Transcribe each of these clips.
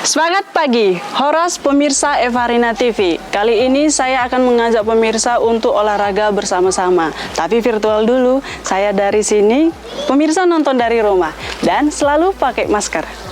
Semangat pagi, Horas pemirsa Evarina TV. Kali ini saya akan mengajak pemirsa untuk olahraga bersama-sama. Tapi virtual dulu, saya dari sini, pemirsa nonton dari rumah. Dan selalu pakai masker.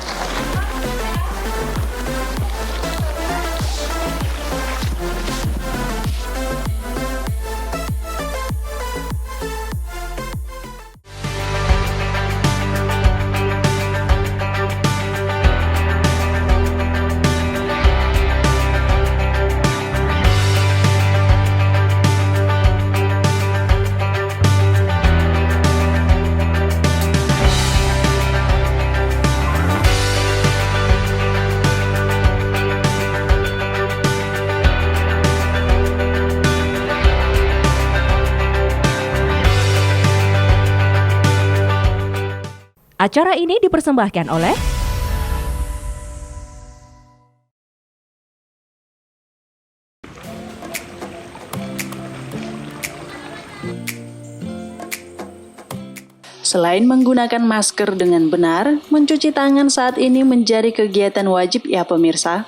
Acara ini dipersembahkan oleh Selain menggunakan masker dengan benar, mencuci tangan saat ini menjadi kegiatan wajib ya pemirsa.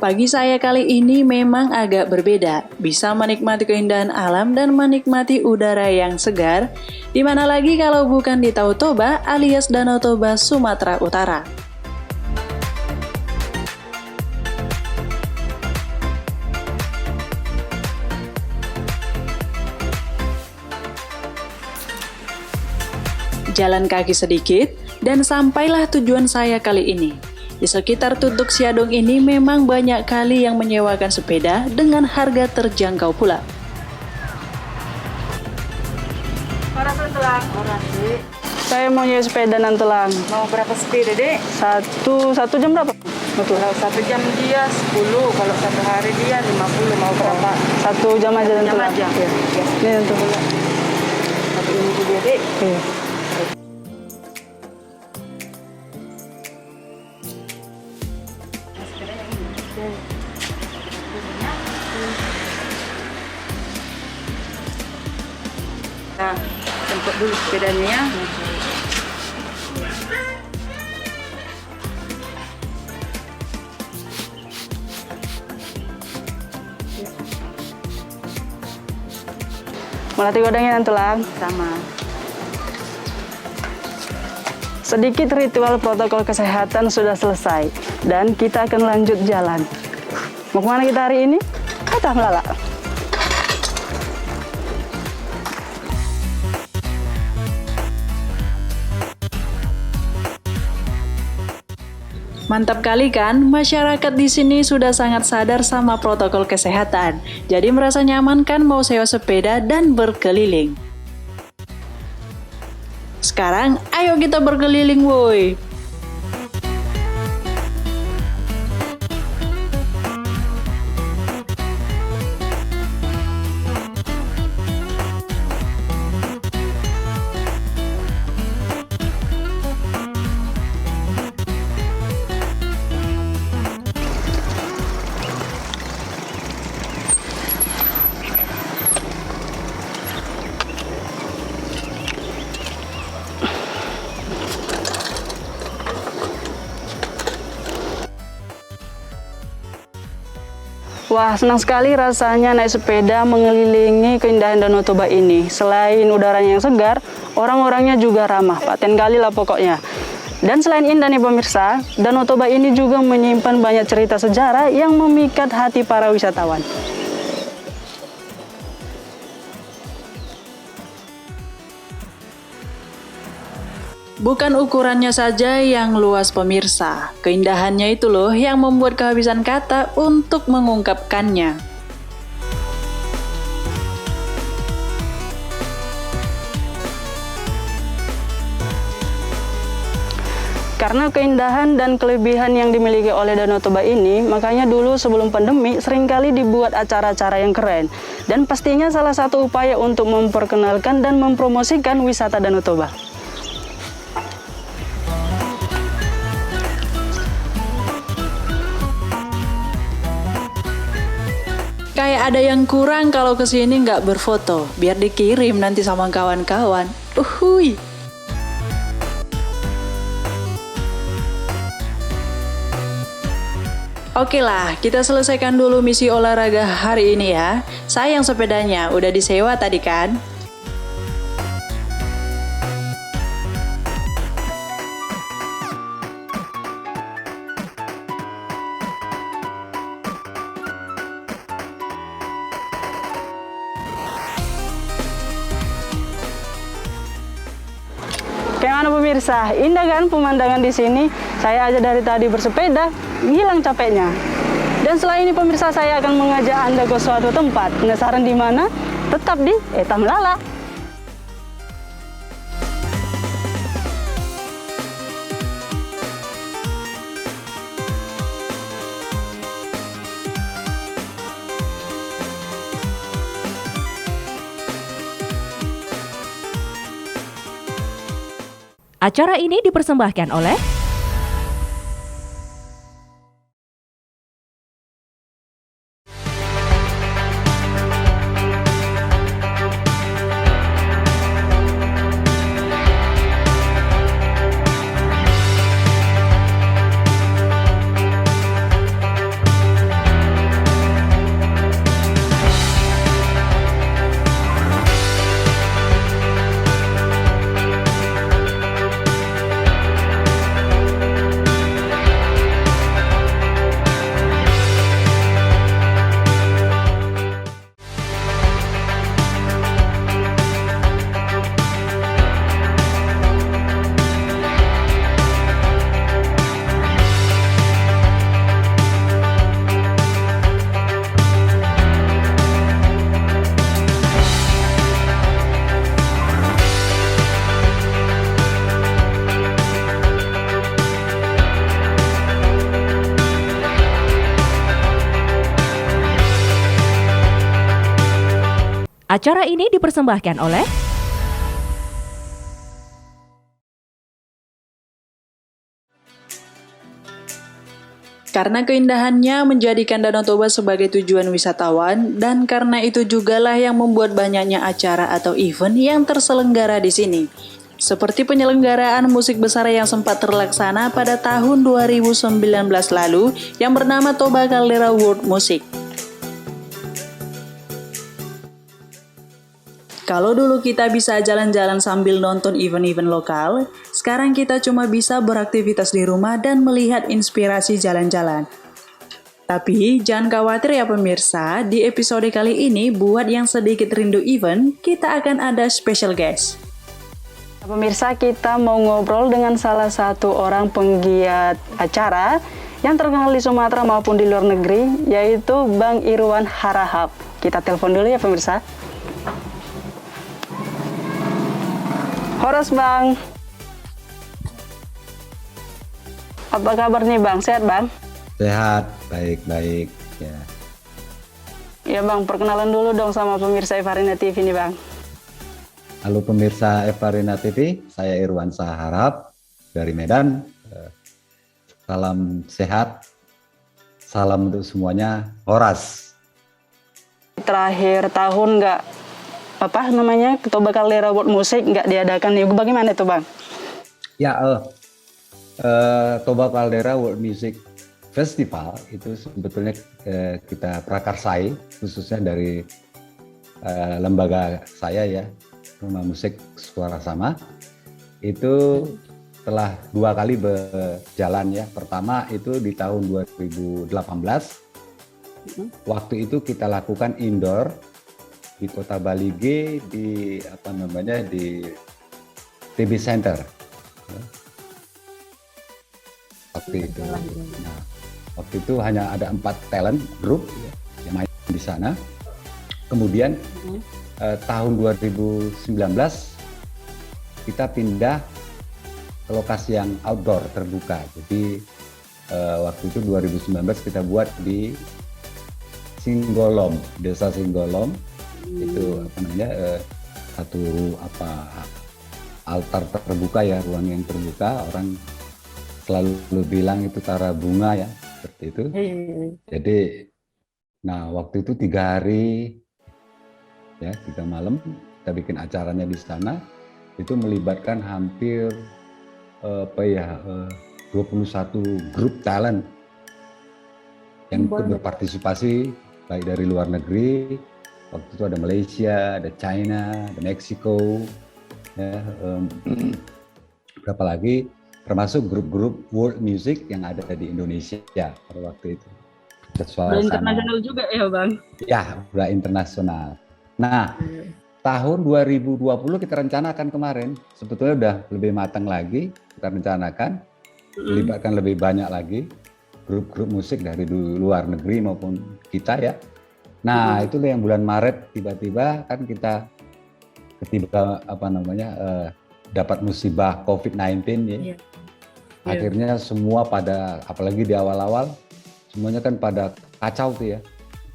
Pagi saya kali ini memang agak berbeda, bisa menikmati keindahan alam dan menikmati udara yang segar, di mana lagi kalau bukan di Tahu Toba alias Danau Toba, Sumatera Utara. Jalan kaki sedikit, dan sampailah tujuan saya kali ini. Di sekitar Tutuk Siadong ini memang banyak kali yang menyewakan sepeda dengan harga terjangkau pula. Saya mau nyewa sepeda Nantelang. Mau berapa sepeda, Dek? Satu jam berapa? Betul. Kalau 1 jam dia 10, kalau 1 hari dia 50, mau berapa? 1 jam aja Jam Nantelang. aja. Iya. Ini Nantelang. Tapi ini dia, Dek. Iya. Nah, jemput dulu sepedanya ya. Melatih godangnya Nantelang. Sama. Sedikit ritual protokol kesehatan sudah selesai, dan kita akan lanjut jalan. Mau kemana kita hari ini? Kata Melala. Mantap kali kan, masyarakat di sini sudah sangat sadar sama protokol kesehatan. Jadi merasa nyaman kan mau sewa sepeda dan berkeliling. Sekarang, ayo kita berkeliling woi. Wah, senang sekali rasanya naik sepeda mengelilingi keindahan Danau Toba ini. Selain udaranya yang segar, orang-orangnya juga ramah. Paten kali lah pokoknya. Dan selain indah nih pemirsa, Danau Toba ini juga menyimpan banyak cerita sejarah yang memikat hati para wisatawan. Bukan ukurannya saja yang luas pemirsa, keindahannya itu loh yang membuat kehabisan kata untuk mengungkapkannya. Karena keindahan dan kelebihan yang dimiliki oleh Danau Toba ini, makanya dulu sebelum pandemi seringkali dibuat acara-acara yang keren. Dan pastinya salah satu upaya untuk memperkenalkan dan mempromosikan wisata Danau Toba. Kayak ada yang kurang kalau kesini nggak berfoto, biar dikirim nanti sama kawan-kawan. Uhuy. Oke lah, kita selesaikan dulu misi olahraga hari ini ya. Sayang sepedanya, udah disewa tadi kan? Gimana pemirsa? Indah kan pemandangan di sini? Saya aja dari tadi bersepeda, hilang capeknya. Dan setelah ini pemirsa, saya akan mengajak Anda ke suatu tempat. Penasaran di mana? Tetap di Etam Lala. Acara ini dipersembahkan oleh Acara ini dipersembahkan oleh Karena keindahannya menjadikan Danau Toba sebagai tujuan wisatawan, dan karena itu jugalah yang membuat banyaknya acara atau event yang terselenggara di sini. Seperti penyelenggaraan musik besar yang sempat terlaksana pada tahun 2019 lalu yang bernama Toba Caldera World Music. Kalau dulu kita bisa jalan-jalan sambil nonton event-event lokal, sekarang kita cuma bisa beraktivitas di rumah dan melihat inspirasi jalan-jalan. Tapi jangan khawatir ya pemirsa, di episode kali ini buat yang sedikit rindu event, kita akan ada special guest. Pemirsa, kita mau ngobrol dengan salah satu orang penggiat acara yang terkenal di Sumatera maupun di luar negeri, yaitu Bang Irwan Harahap. Kita telepon dulu ya pemirsa. Horas Bang. Apa kabar nih Bang? Sehat Bang? Sehat, baik-baik ya. Ya Bang, perkenalan dulu dong sama pemirsa Evarina TV nih Bang. Halo pemirsa Evarina TV, saya Irwan Saharap dari Medan. Salam sehat, salam untuk semuanya. Horas. Terakhir tahun nggak Toba Caldera World Music nggak diadakan nih, bagaimana itu Bang? Ya, Toba Caldera World Music Festival itu sebetulnya kita prakarsai, khususnya dari lembaga saya ya, Rumah Musik Suara Sama. Itu telah 2 kali berjalan ya. Pertama itu di tahun 2018. Waktu itu kita lakukan indoor di Kota Balige di di TB Center. Waktu itu. Nah, waktu itu hanya ada 4 talent group yang main di sana. Kemudian tahun 2019 kita pindah ke lokasi yang outdoor terbuka. Jadi waktu itu 2019 kita buat di Singgolom, Desa Singgolom. Itu satu altar terbuka ya, ruang yang terbuka. Orang selalu bilang itu tara bunga ya, seperti itu. Jadi Nah, waktu itu 3 hari, ya 3 malam, kita bikin acaranya di sana. Itu melibatkan hampir 21 grup talent yang ikut berpartisipasi, baik dari luar negeri. Waktu itu ada Malaysia, ada China, ada Meksiko, ya, berapa lagi, termasuk grup-grup world music yang ada di Indonesia pada waktu itu. Udah internasional juga ya Bang? Ya, udah internasional. Nah, tahun 2020 kita rencanakan kemarin, sebetulnya udah lebih matang lagi, kita rencanakan, melibatkan lebih banyak lagi grup-grup musik dari luar negeri maupun kita ya. Nah, itulah yang bulan Maret tiba-tiba kan kita dapat musibah COVID-19 ya. Akhirnya semua pada, apalagi di awal-awal, semuanya kan pada kacau tuh ya,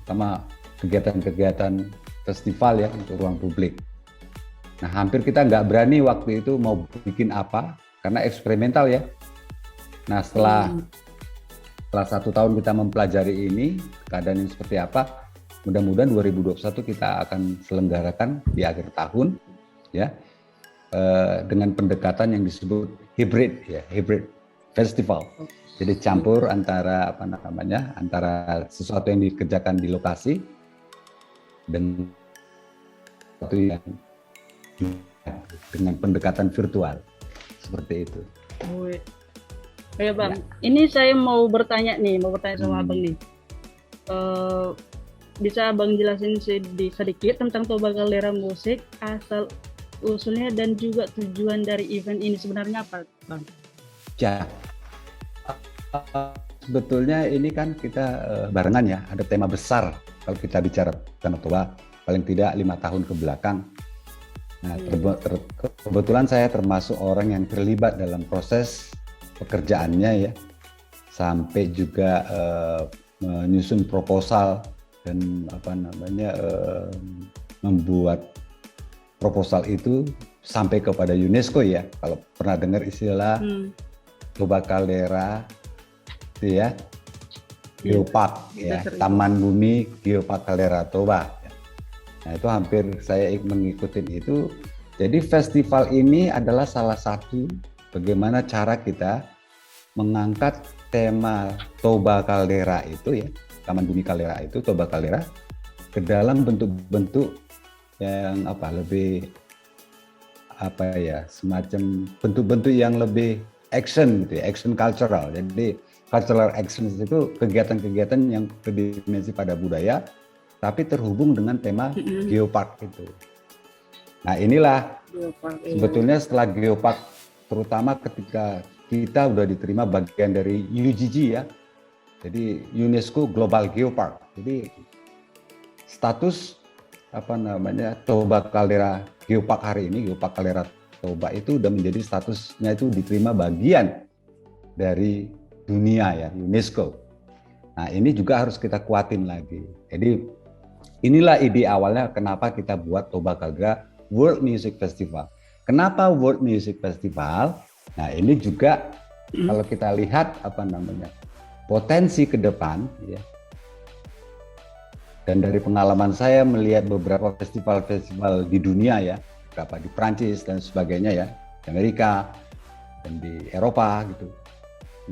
sama kegiatan-kegiatan festival ya untuk ruang publik. Nah, hampir kita nggak berani waktu itu mau bikin apa, karena eksperimental ya. Nah, setelah 1 tahun kita mempelajari ini, keadaan ini seperti apa, mudah-mudahan 2021 kita akan selenggarakan di akhir tahun ya, dengan pendekatan yang disebut hybrid ya, hybrid festival. Jadi campur antara antara sesuatu yang dikerjakan di lokasi dan sesuatu yang dengan pendekatan virtual seperti itu. Ya Bang, ini saya mau bertanya sama Abang nih. Bisa Abang jelasin sedikit tentang Toba Caldera Musik, asal usulnya dan juga tujuan dari event ini sebenarnya apa, Bang? Ya, sebetulnya ini kan kita barengan ya, ada tema besar kalau kita bicara Danau Toba, paling tidak 5 tahun ke belakang. Nah, kebetulan saya termasuk orang yang terlibat dalam proses pekerjaannya ya, sampai juga menyusun proposal dan membuat proposal itu sampai kepada UNESCO ya. Kalau pernah dengar istilah Toba Caldera itu ya, Geopark ya, Taman Bumi Geopark Caldera Toba. Nah, itu hampir saya mengikuti itu. Jadi festival ini adalah salah satu bagaimana cara kita mengangkat tema Toba Caldera itu ya, Taman Bumi Caldera itu, Toba Caldera, ke dalam bentuk-bentuk yang semacam bentuk-bentuk yang lebih action gitu ya, action cultural. Jadi cultural action itu kegiatan-kegiatan yang berdimensi pada budaya, tapi terhubung dengan tema Geopark itu. Nah, inilah sebetulnya setelah Geopark, terutama ketika kita udah diterima bagian dari UGG ya, jadi UNESCO Global Geopark. Jadi status Toba Caldera Geopark hari ini, Geopark Caldera Toba itu udah menjadi statusnya itu diterima bagian dari dunia ya, UNESCO. Nah, ini juga harus kita kuatin lagi. Jadi inilah ide awalnya kenapa kita buat Toba Caldera World Music Festival. Kenapa World Music Festival? Nah, ini juga kalau kita lihat potensi ke depan ya. Dan dari pengalaman saya melihat beberapa festival-festival di dunia ya, beberapa di Prancis dan sebagainya ya, di Amerika dan di Eropa gitu.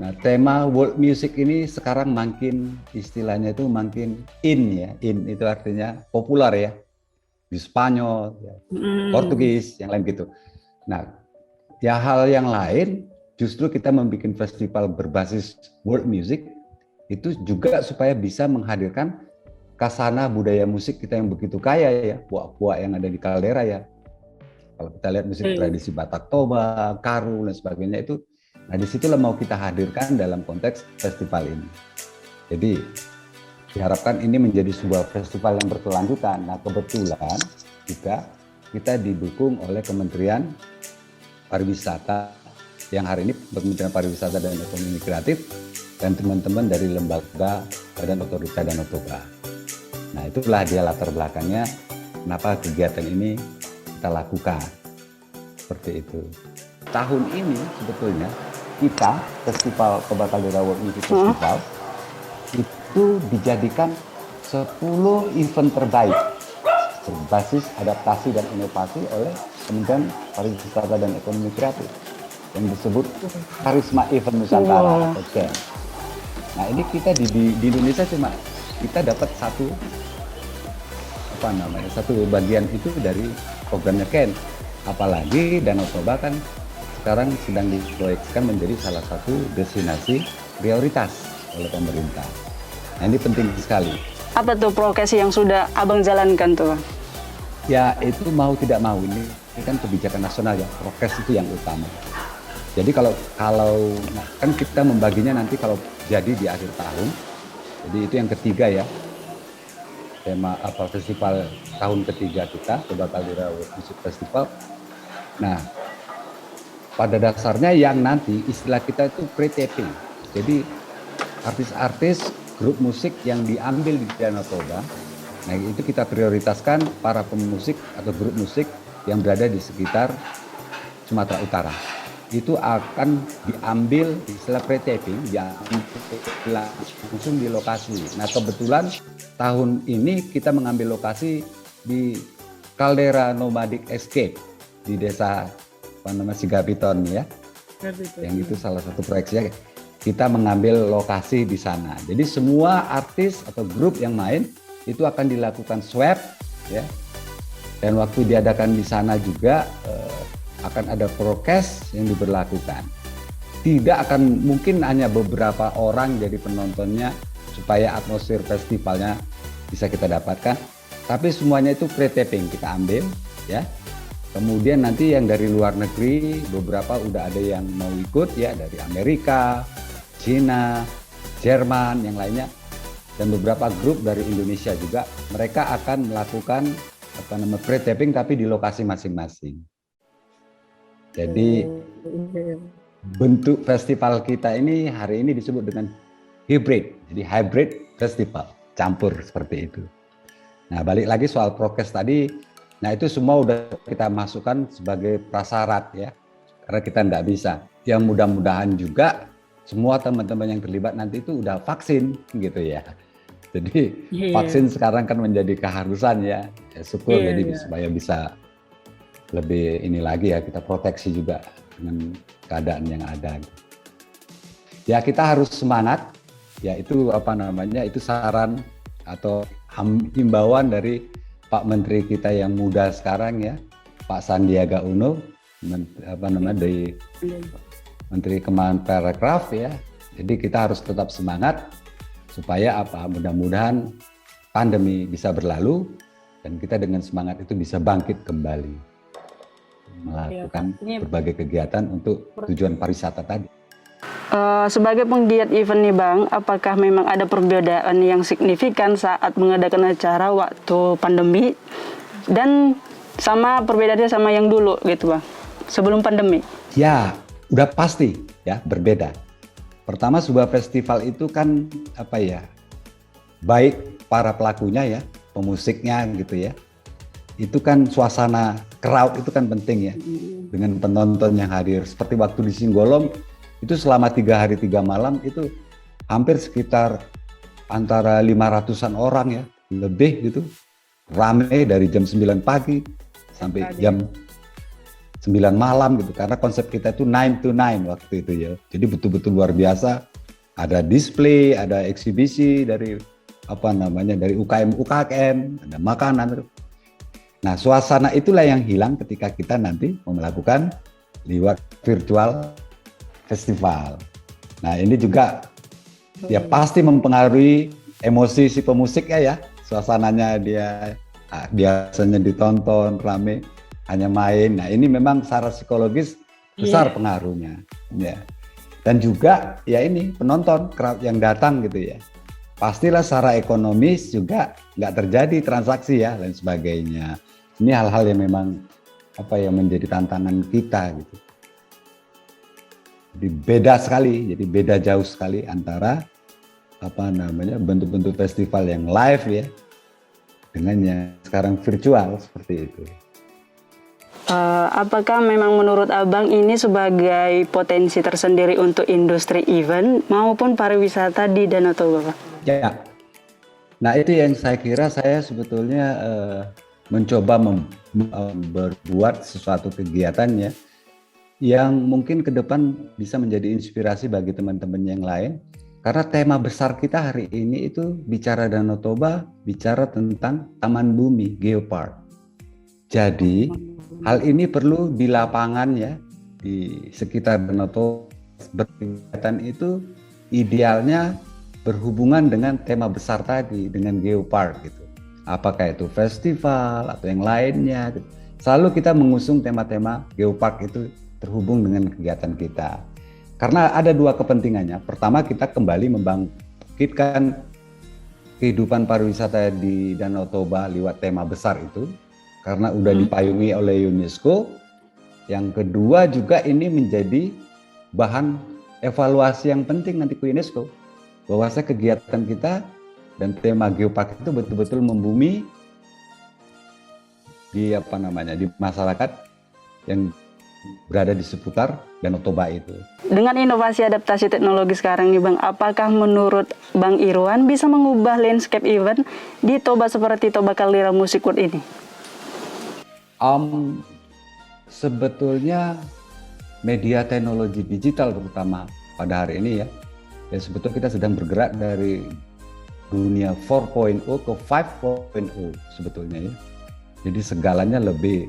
Nah, tema world music ini sekarang makin istilahnya itu makin in ya, in itu artinya populer ya, di Spanyol, ya, Portugis, yang lain gitu. Nah, ya hal yang lain justru kita membuat festival berbasis world music itu juga supaya bisa menghadirkan kasana budaya musik kita yang begitu kaya ya, puak-puak yang ada di Caldera ya. Kalau kita lihat musik tradisi Batak Toba, Karu dan sebagainya itu, nah disitulah mau kita hadirkan dalam konteks festival ini. Jadi diharapkan ini menjadi sebuah festival yang berkelanjutan. Nah, kebetulan juga kita didukung oleh Kementerian Pariwisata yang hari ini Kementerian Pariwisata dan Ekonomi Kreatif dan teman-teman dari lembaga Badan Otorita Danau Toba. Nah, itulah dia latar belakangnya kenapa kegiatan ini kita lakukan. Seperti itu. Tahun ini sebetulnya kita Festival Toba Caldera World Music Festival itu dijadikan 10 event terbaik berbasis adaptasi dan inovasi oleh Kementerian Pariwisata dan Ekonomi Kreatif yang disebut Karisma Event Nusantara atau KEN. Nah ini kita di Indonesia cuma kita dapat satu bagian itu dari programnya KEN. Apalagi Danau Toba kan sekarang sedang diproyeksikan menjadi salah satu destinasi prioritas oleh pemerintah. Nah ini penting sekali. Apa tuh prokes yang sudah Abang jalankan tuh? Ya itu mau tidak mau ini kan kebijakan nasional ya, prokes itu yang utama. Jadi kalau nah, kan kita membaginya nanti kalau jadi di akhir tahun. Jadi itu yang ketiga ya. Tema festival tahun ketiga kita, Toba Caldera World Music Festival. Nah, pada dasarnya yang nanti istilah kita itu pre-taping. Jadi artis-artis grup musik yang diambil di Danau Toba, nah itu kita prioritaskan para pemusik atau grup musik yang berada di sekitar Sumatera Utara. Itu akan diambil istilah pre-taping, yang langsung di lokasi. Nah kebetulan tahun ini kita mengambil lokasi di Caldera Nomadic Escape di desa Sigapiton ya. Yang itu salah satu proyeksinya. Kita mengambil lokasi di sana. Jadi semua artis atau grup yang main itu akan dilakukan swab ya. Dan waktu diadakan di sana juga akan ada prokes yang diberlakukan. Tidak akan mungkin hanya beberapa orang jadi penontonnya supaya atmosfer festivalnya bisa kita dapatkan. Tapi semuanya itu pre-taping kita ambil ya. Kemudian nanti yang dari luar negeri beberapa udah ada yang mau ikut ya, dari Amerika, Cina, Jerman, yang lainnya, dan beberapa grup dari Indonesia juga. Mereka akan melakukan pre-taping tapi di lokasi masing-masing. Jadi bentuk festival kita ini hari ini disebut dengan hybrid. Jadi hybrid festival, campur seperti itu. Nah balik lagi soal prokes tadi, nah itu semua udah kita masukkan sebagai prasyarat ya, karena kita nggak bisa. Yang mudah-mudahan juga semua teman-teman yang terlibat nanti itu udah vaksin gitu ya. Jadi vaksin sekarang kan menjadi keharusan ya, syukur jadi supaya bisa lebih ini lagi ya, kita proteksi juga dengan keadaan yang ada. Ya kita harus semangat, ya itu itu saran atau himbauan dari Pak Menteri kita yang muda sekarang ya, Pak Sandiaga Uno, dari Menteri Kemenparekraf ya. Jadi kita harus tetap semangat supaya mudah-mudahan pandemi bisa berlalu dan kita dengan semangat itu bisa bangkit kembali melakukan berbagai kegiatan untuk tujuan pariwisata tadi. Sebagai penggiat event nih Bang, apakah memang ada perbedaan yang signifikan saat mengadakan acara waktu pandemi dan sama perbedaannya sama yang dulu gitu Bang, sebelum pandemi? Ya, udah pasti ya berbeda. Pertama sebuah festival itu kan baik para pelakunya ya, pemusiknya gitu ya. Itu kan suasana crowd itu kan penting ya, dengan penonton yang hadir. Seperti waktu di Singgolom itu selama 3 hari 3 malam itu hampir sekitar antara 500-an orang ya, lebih gitu. Rame dari jam 9 pagi sampai jam 9 malam gitu, karena konsep kita itu 9 to 9 waktu itu ya. Jadi betul-betul luar biasa. Ada display, ada eksibisi dari dari UKM, ada makanan. Nah, suasana itulah yang hilang ketika kita nanti melakukan lewat virtual festival. Nah, ini juga ya pasti mempengaruhi emosi si pemusiknya ya. Suasananya dia biasanya ditonton rame, hanya main. Nah, ini memang secara psikologis besar pengaruhnya. Ya. Dan juga ya ini penonton, crowd yang datang gitu ya. Pastilah secara ekonomis juga nggak terjadi transaksi ya dan sebagainya. Ini hal-hal yang memang menjadi tantangan kita gitu. Jadi beda sekali, jadi beda jauh sekali antara bentuk-bentuk festival yang live ya dengan yang sekarang virtual seperti itu. Apakah memang menurut Abang ini sebagai potensi tersendiri untuk industri event maupun pariwisata di Danau Toba? Ya, Nah, itu yang saya kira saya sebetulnya mencoba berbuat sesuatu kegiatan ya yang mungkin ke depan bisa menjadi inspirasi bagi teman-teman yang lain. Karena tema besar kita hari ini itu bicara Danau Toba, bicara tentang Taman Bumi Geopark. Jadi hal ini perlu di lapangan ya, di sekitar Danau Toba berkegiatan itu idealnya berhubungan dengan tema besar tadi, dengan Geopark gitu. Apakah itu festival atau yang lainnya. Gitu. Selalu kita mengusung tema-tema Geopark itu terhubung dengan kegiatan kita. Karena ada dua kepentingannya. Pertama, kita kembali membangkitkan kehidupan pariwisata di Danau Toba lewat tema besar itu. Karena udah dipayungi oleh UNESCO. Yang kedua juga ini menjadi bahan evaluasi yang penting nanti ke UNESCO. Bahwasanya kegiatan kita dan tema Geopark itu betul-betul membumi di di masyarakat yang berada di seputar Danau Toba itu. Dengan inovasi adaptasi teknologi sekarang nih Bang, apakah menurut Bang Irwan bisa mengubah landscape event di Toba seperti Toba Caldera Music World ini? Sebetulnya media teknologi digital terutama pada hari ini ya sebetulnya kita sedang bergerak dari dunia 4.0 ke 5.0 sebetulnya ya. Jadi segalanya lebih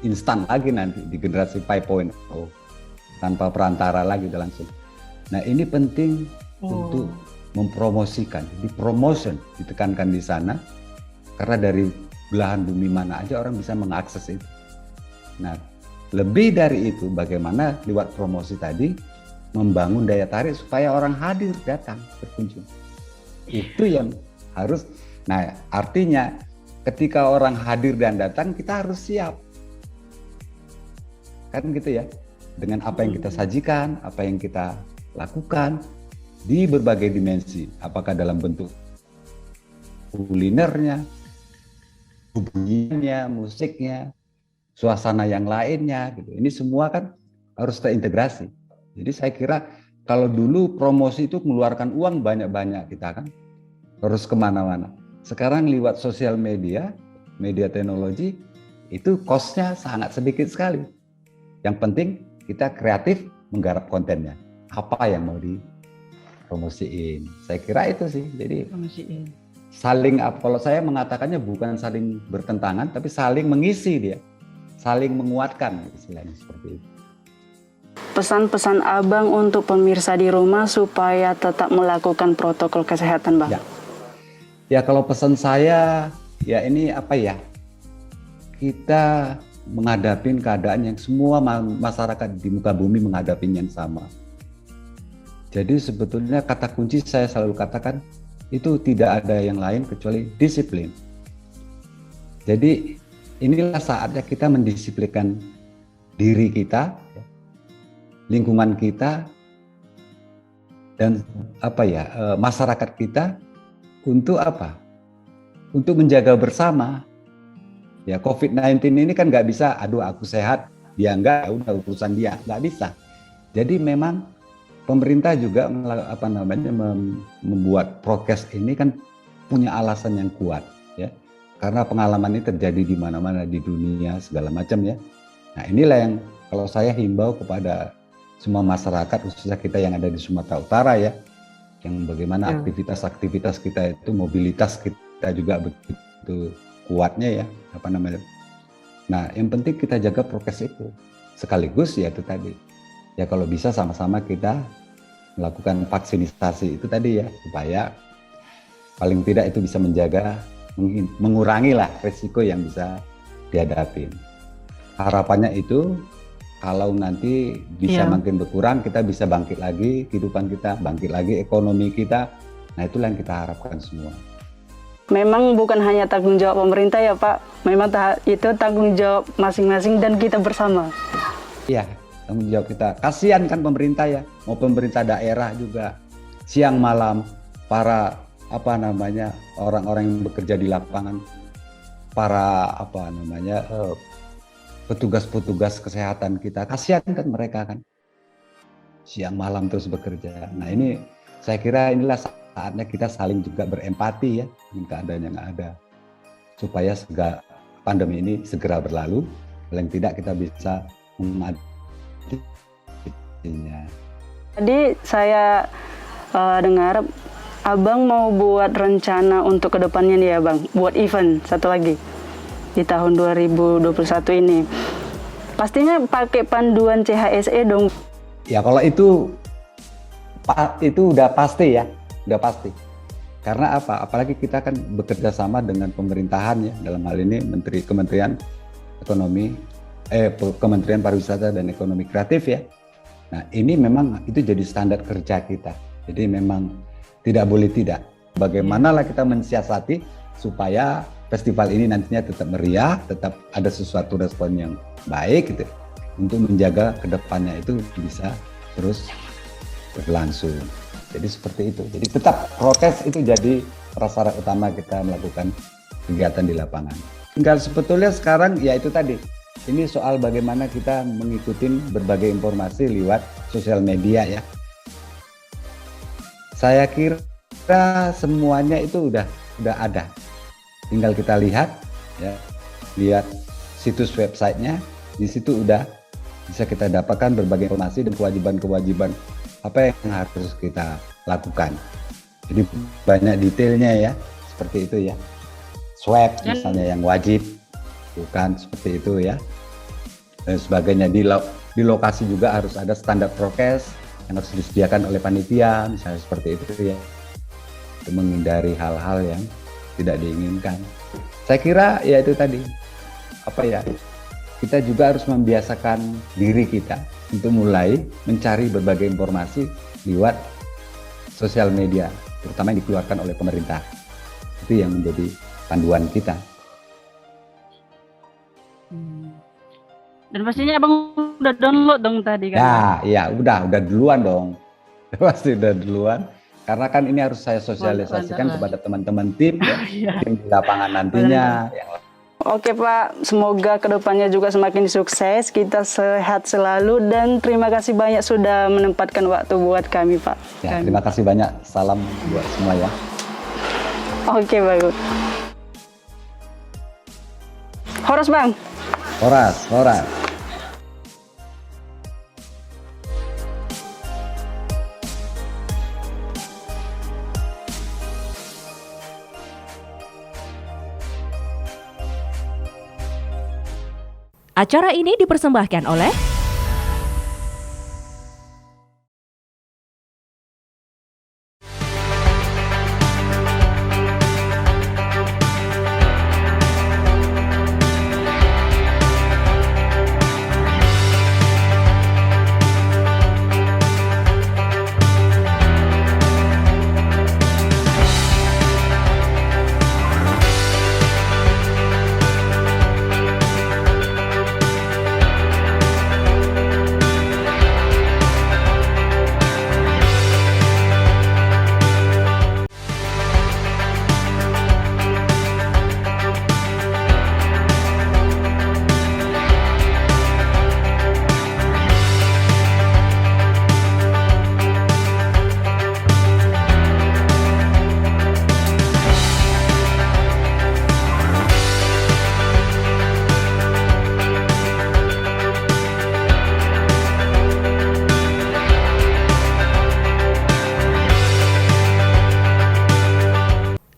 instan lagi nanti di generasi 5.0 tanpa perantara lagi langsung. Nah ini penting untuk mempromosikan, di promotion ditekankan di sana karena dari belahan bumi mana aja orang bisa mengakses itu. Nah lebih dari itu bagaimana lewat promosi tadi membangun daya tarik supaya orang hadir datang berkunjung. Itu yang harus. Nah artinya ketika orang hadir dan datang kita harus siap. Kan gitu ya, dengan apa yang kita sajikan, apa yang kita lakukan di berbagai dimensi, apakah dalam bentuk kulinernya, bunyinya, musiknya, suasana yang lainnya, gitu. Ini semua kan harus terintegrasi. Jadi saya kira kalau dulu promosi itu mengeluarkan uang banyak-banyak kita kan, harus kemana-mana. Sekarang lewat sosial media, media teknologi, itu cost-nya sangat sedikit sekali. Yang penting kita kreatif menggarap kontennya. Apa yang mau dipromosiin. Saya kira itu sih. Jadi saling, kalau saya mengatakannya bukan saling bertentangan, tapi saling mengisi dia. Saling menguatkan istilahnya seperti itu. Pesan-pesan Abang untuk pemirsa di rumah supaya tetap melakukan protokol kesehatan Bang. Ya kalau pesan saya, ya ini apa ya, kita menghadapi keadaan yang semua masyarakat di muka bumi menghadapi yang sama. Jadi sebetulnya kata kunci saya selalu katakan itu tidak ada yang lain kecuali disiplin. Jadi inilah saatnya kita mendisiplinkan diri kita, lingkungan kita, dan masyarakat kita untuk apa? Untuk menjaga bersama. Ya COVID-19 ini kan nggak bisa, aduh aku sehat, dia enggak, udah urusan dia, nggak bisa. Jadi memang pemerintah juga membuat prokes ini kan punya alasan yang kuat ya. Karena pengalaman ini terjadi di mana-mana di dunia segala macam ya. Nah inilah yang kalau saya himbau kepada semua masyarakat khususnya kita yang ada di Sumatera Utara ya, yang bagaimana aktivitas-aktivitas kita itu, mobilitas kita juga begitu kuatnya ya, Nah, yang penting kita jaga prokes itu. Sekaligus ya itu tadi. Ya kalau bisa sama-sama kita melakukan vaksinisasi itu tadi ya, supaya paling tidak itu bisa menjaga, mengurangi lah risiko yang bisa dihadapi. Harapannya itu kalau nanti bisa makin berkurang, kita bisa bangkit lagi, kehidupan kita bangkit lagi, ekonomi kita. Nah itulah yang kita harapkan semua. Memang bukan hanya tanggung jawab pemerintah ya Pak, memang itu tanggung jawab masing-masing dan kita bersama. Iya, tanggung jawab kita. Kasihan kan pemerintah ya, mau pemerintah daerah juga. Siang malam, para orang-orang yang bekerja di lapangan, para petugas-petugas kesehatan kita, kasihan kan mereka kan. Siang malam terus bekerja. Nah ini saya kira inilah saatnya kita saling juga berempati ya dengan keadaan yang ada, supaya pandemi ini segera berlalu, paling tidak kita bisa mengatasinya. Tadi saya dengar Abang mau buat rencana untuk kedepannya nih ya Bang, buat event satu lagi di tahun 2021 ini. Pastinya pakai panduan CHSE dong. Ya kalau itu udah pasti ya, udah pasti. Karena apa? Apalagi kita kan bekerja sama dengan pemerintahan ya, dalam hal ini Kementerian Pariwisata dan Ekonomi Kreatif ya. Nah ini memang itu jadi standar kerja kita. Jadi memang tidak boleh tidak. Bagaimanalah kita mensiasati supaya festival ini nantinya tetap meriah, tetap ada sesuatu respon yang baik gitu, untuk menjaga kedepannya itu bisa terus berlangsung. Jadi seperti itu. Jadi tetap prokes itu jadi prasyarat utama kita melakukan kegiatan di lapangan. Tinggal sebetulnya sekarang ya itu tadi. Ini soal bagaimana kita mengikuti berbagai informasi lewat sosial media ya. Saya kira semuanya itu udah ada. Tinggal kita lihat ya, lihat situs websitenya, di situ udah bisa kita dapatkan berbagai informasi dan kewajiban-kewajiban apa yang harus kita lakukan. Jadi banyak detailnya ya, seperti itu ya. Swab misalnya yang wajib, bukan seperti itu ya. Dan sebagainya di lokasi juga harus ada standar prokes yang harus disediakan oleh panitia, misalnya seperti itu ya, untuk menghindari hal-hal yang tidak diinginkan. Saya kira ya itu tadi, kita juga harus membiasakan diri kita untuk mulai mencari berbagai informasi lewat sosial media, terutama yang dikeluarkan oleh pemerintah. Itu yang menjadi panduan kita. Dan pastinya Abang udah download dong tadi kan? Ya, udah duluan dong. Pasti udah duluan. Karena kan ini harus saya sosialisasikan kepada teman-teman tim ya, tim di lapangan nantinya. Oke Pak, semoga kedepannya juga semakin sukses, kita sehat selalu, dan terima kasih banyak sudah menempatkan waktu buat kami Pak. Ya, terima kasih banyak, salam buat semua ya. Oke bagus. Horas Bang. Horas. Acara ini dipersembahkan oleh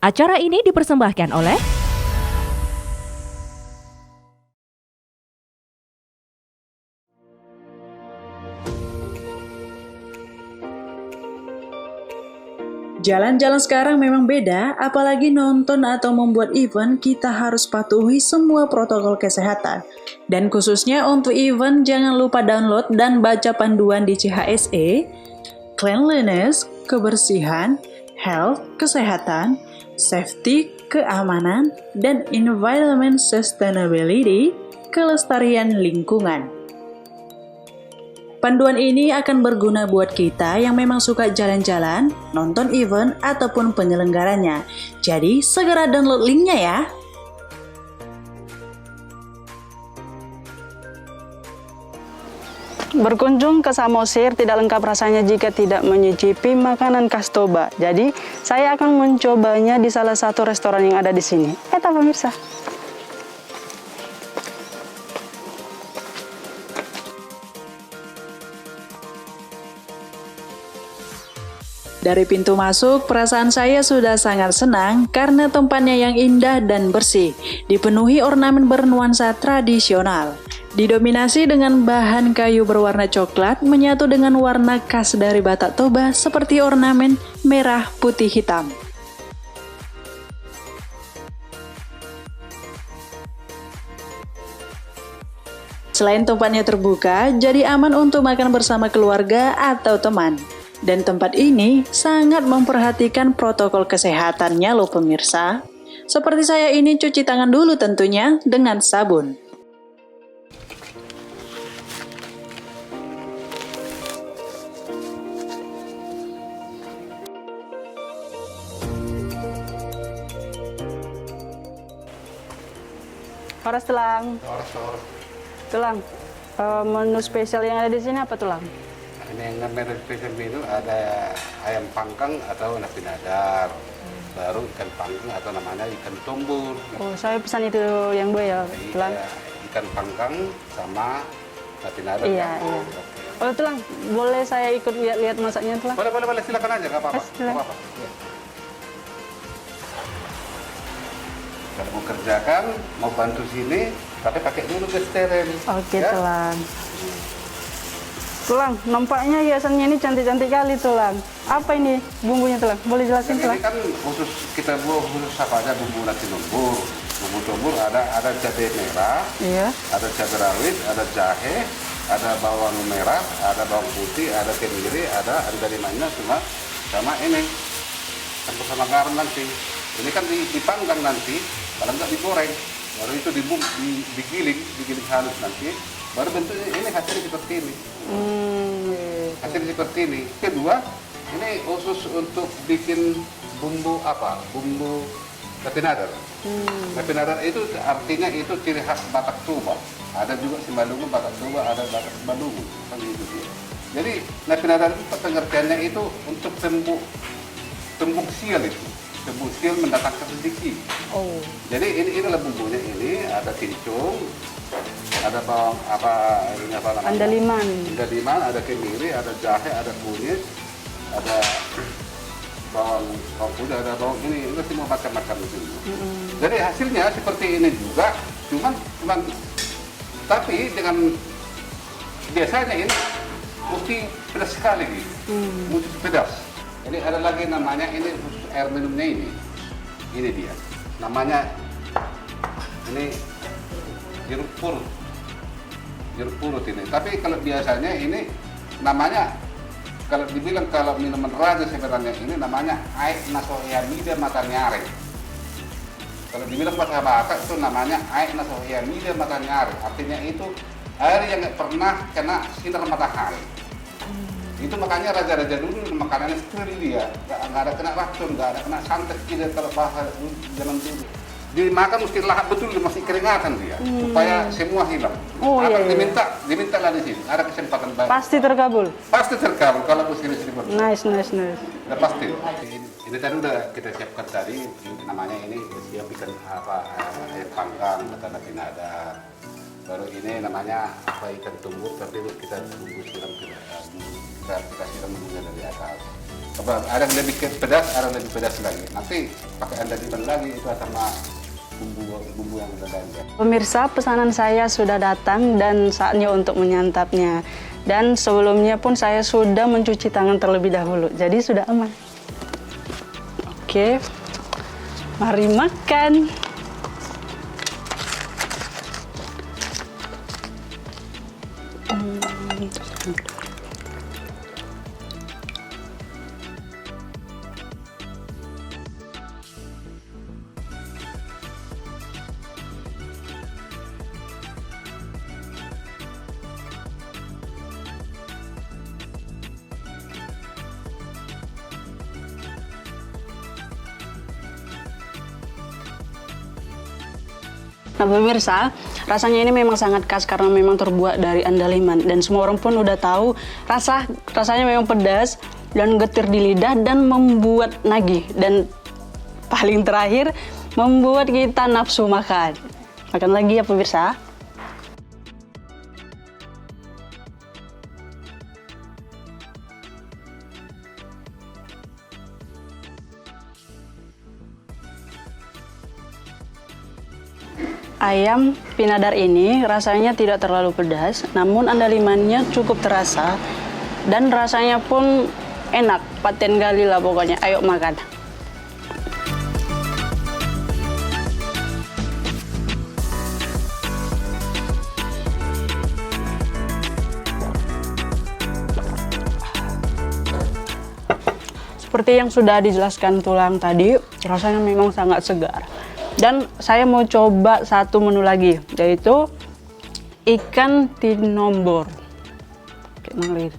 Acara ini dipersembahkan oleh Jalan-jalan sekarang memang beda, apalagi nonton atau membuat event, kita harus patuhi semua protokol kesehatan. Dan khususnya untuk event, jangan lupa download dan baca panduan di CHSE, cleanliness, kebersihan, health, kesehatan, safety, keamanan, dan environment sustainability, kelestarian lingkungan. Panduan ini akan berguna buat kita yang memang suka jalan-jalan, nonton event, ataupun penyelenggaranya. Jadi, segera download linknya ya! berkunjung ke Samosir tidak lengkap rasanya jika tidak menyicipi makanan khas Toba. Jadi, saya akan mencobanya di salah satu restoran yang ada di sini. Pemirsa. Dari pintu masuk, perasaan saya sudah sangat senang karena tempatnya yang indah dan bersih, dipenuhi ornamen bernuansa tradisional. Didominasi dengan bahan kayu berwarna coklat, menyatu dengan warna khas dari Batak Toba seperti ornamen merah, putih, hitam. Selain tempatnya terbuka, jadi aman untuk makan bersama keluarga atau teman. Dan tempat ini sangat memperhatikan protokol kesehatannya loh pemirsa. Seperti saya ini cuci tangan dulu tentunya dengan sabun. Horas tulang. Tulang. Menu spesial yang ada di sini apa tulang? Ini yang menu spesial itu ada ayam panggang atau nasi dadar, baru ikan panggang atau namanya ikan tombur. Oh, saya pesan itu yang dua ya, tulang. Iya, ikan panggang sama nasi dadar. Iya, ya. iya. Oke. Oh, tulang. Boleh saya ikut lihat-lihat masaknya, tulang? Boleh, silakan aja, nggak apa-apa. Silakan. Nggak apa-apa. Iya. Kalau mau kerjakan, mau bantu sini, tapi pakai dulu gas steril. Oke, ya? tulang. Tulang, nampaknya hiasannya ini cantik-cantik kali, tulang. Apa ini bumbunya, tulang? Boleh jelasin, Ini tulang? kan khusus kita buat khusus apa aja bumbu nasi tombur. Bumbu tombur ada cabai merah, Iya. ada cabai rawit, ada jahe, ada bawang merah, ada bawang putih, ada kemiri, ada dari mana cuma sama ini campur sama garam nanti. Ini kan dipanggang nanti, kalau nggak digoreng, baru itu digiling halus nanti, baru bentuknya ini hasilnya seperti ini. Hasilnya seperti ini. Kedua, ini khusus untuk bikin bumbu apa? Bumbu Lapinadar. Lapinadar itu artinya itu ciri khas Batak Toba. Ada juga Simalungun, Batak Toba, ada Batak Simalungun. Kan itu dia. Jadi Lapinadar itu pengertiannya itu untuk tembuk sial itu. Tembuk sial mendatangkan rezeki. Oh. Jadi inilah bumbunya ini, ada kincung, ada bawang ini apa namanya? Andaliman, ada kemiri, ada jahe, ada kunyit, ada bawang putih, ada bawang ini semua macam-macam itu. Jadi hasilnya seperti ini juga, cuman tapi dengan biasanya ini mesti pedas sekali gitu, mesti pedas. Jadi ada lagi namanya ini khusus air minumnya ini dia, namanya ini jeruk purut ini. Tapi kalau biasanya ini namanya kalau dibilang kalau minuman raja sebenarnya ini namanya air nasohiamida matanyare. Kalau dibilang bahasa Batak itu namanya air nasohiamida matanyare. Artinya itu air yang nggak pernah kena sinar matahari. Itu makanya raja-raja dulu makanannya steril dia, nggak ada kena racun, nggak ada kena santet tidak kalau bahasa zaman dulu. Dimakan mesti lahap betul, masih keringatan dia, supaya semua hilang. Oh, iya, iya. Diminta lah di sini, ada kesempatan banyak. Pasti terkabul. Pasti terkabul kalau sini Nice. Udah pasti. Ini tadi udah kita siapkan tadi, namanya ini siap ikan air panggang atau lapinadar. Baru ini namanya ikan tumbuk, tapi kita tunggu siram kita siram bumbunya dari atas. Ada yang lebih pedas, ada yang lebih pedas lagi. Nanti pakai andaliman lagi itu sama bumbu yang udah ada. Pemirsa, pesanan saya sudah datang dan saatnya untuk menyantapnya. Dan sebelumnya pun saya sudah mencuci tangan terlebih dahulu, jadi sudah aman. Oke, mari makan. Nah pemirsa, rasanya ini memang sangat khas karena memang terbuat dari andaliman dan semua orang pun udah tahu rasanya memang pedas dan getir di lidah dan membuat nagih, dan paling terakhir membuat kita nafsu makan. Makan lagi ya pemirsa. Ayam pinadar ini rasanya tidak terlalu pedas, namun andalimannya cukup terasa dan rasanya pun enak, paten kali lah pokoknya. Ayo makan. Seperti yang sudah dijelaskan Tulang tadi, rasanya memang sangat segar. Dan saya mau coba satu menu lagi, yaitu ikan tinombor. Oke, mengalir.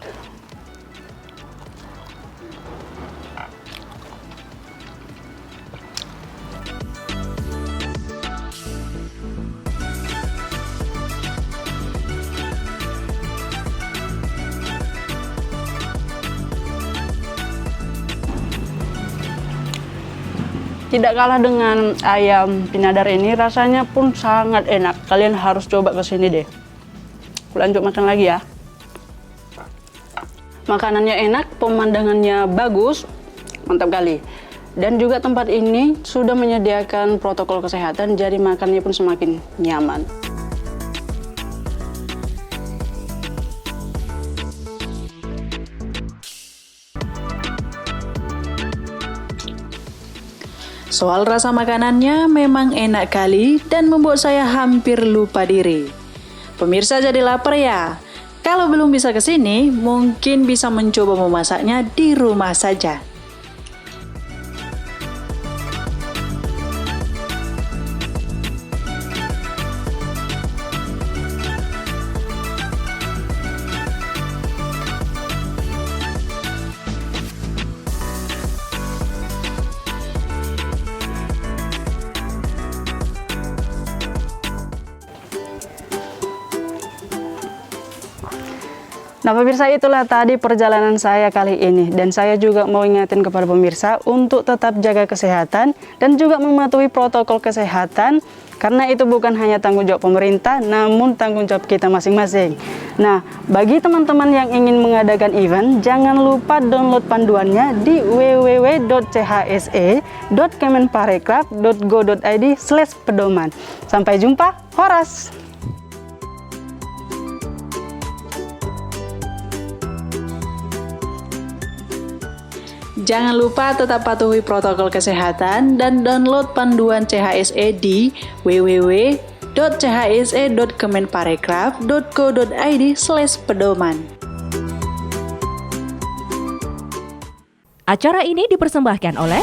Tidak kalah dengan ayam pinadar ini, rasanya pun sangat enak. Kalian harus coba ke sini deh. Lanjut makan lagi ya. Makanannya enak, pemandangannya bagus, mantap kali. Dan juga tempat ini sudah menyediakan protokol kesehatan, jadi makannya pun semakin nyaman. Soal rasa makanannya memang enak kali dan membuat saya hampir lupa diri. Pemirsa jadi lapar ya? Kalau belum bisa ke sini, mungkin bisa mencoba memasaknya di rumah saja. Nah pemirsa, itulah tadi perjalanan saya kali ini, dan saya juga mau ingatin kepada pemirsa untuk tetap jaga kesehatan dan juga mematuhi protokol kesehatan, karena itu bukan hanya tanggung jawab pemerintah namun tanggung jawab kita masing-masing. Nah bagi teman-teman yang ingin mengadakan event, jangan lupa download panduannya di www.chse.kemenparekraf.go.id/pedoman. Sampai jumpa, horas! Jangan lupa tetap patuhi protokol kesehatan dan download panduan CHSE di www.chse.kemenparekraf.go.id/pedoman. Acara ini dipersembahkan oleh